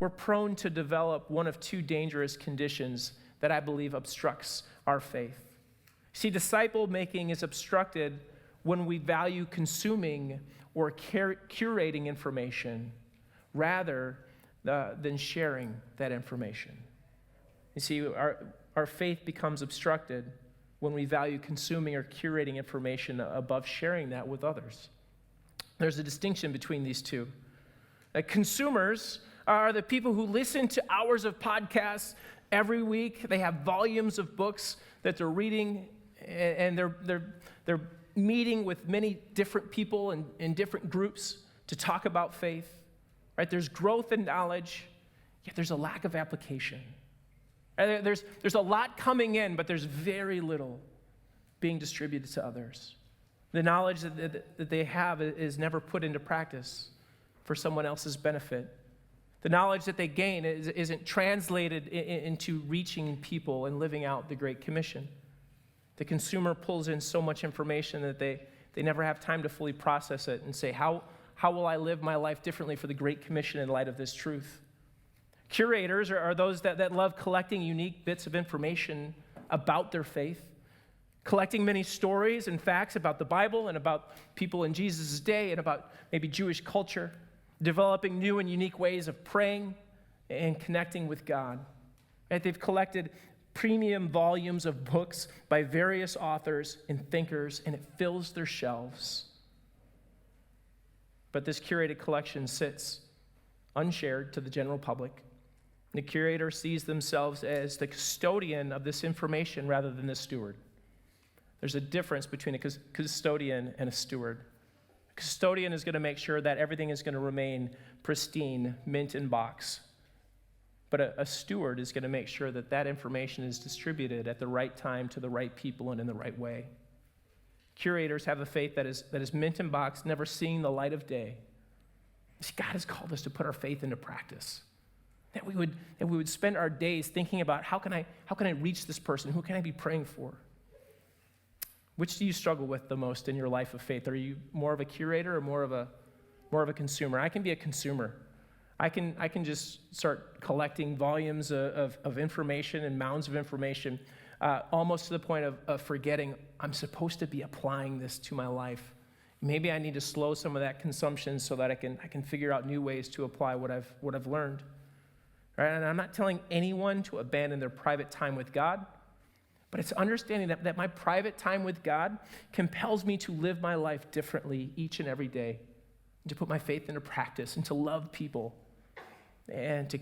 we're prone to develop one of two dangerous conditions that I believe obstructs our faith. See, disciple making is obstructed when we value consuming or curating information rather than sharing that information. You see, our faith becomes obstructed when we value consuming or curating information above sharing that with others. There's a distinction between these two. Consumers are the people who listen to hours of podcasts every week. They have volumes of books that they're reading, and they're meeting with many different people in different groups to talk about faith. Right? There's growth in knowledge, yet there's a lack of application. There's a lot coming in, but there's very little being distributed to others. The knowledge that they have is never put into practice for someone else's benefit. The knowledge that they gain isn't translated into reaching people and living out the Great Commission. The consumer pulls in so much information that they never have time to fully process it and say, how will I live my life differently for the Great Commission in light of this truth? Curators are those that love collecting unique bits of information about their faith, collecting many stories and facts about the Bible and about people in Jesus' day and about maybe Jewish culture, developing new and unique ways of praying and connecting with God. Right? They've collected premium volumes of books by various authors and thinkers, and it fills their shelves. But this curated collection sits unshared to the general public. The curator sees themselves as the custodian of this information rather than the steward. There's a difference between a custodian and a steward. A custodian is going to make sure that everything is going to remain pristine, mint in box. But a steward is going to make sure that information is distributed at the right time to the right people and in the right way. Curators have a faith that is mint in box, never seeing the light of day. See, God has called us to put our faith into practice. That we would spend our days thinking about how can I reach this person? Who can I be praying for? Which do you struggle with the most in your life of faith? Are you more of a curator or more of a consumer? I can be a consumer. I can just start collecting volumes of information and mounds of information, almost to the point of forgetting I'm supposed to be applying this to my life. Maybe I need to slow some of that consumption so that I can figure out new ways to apply what I've learned. Right? And I'm not telling anyone to abandon their private time with God, but it's understanding that my private time with God compels me to live my life differently each and every day, and to put my faith into practice, and to love people, and to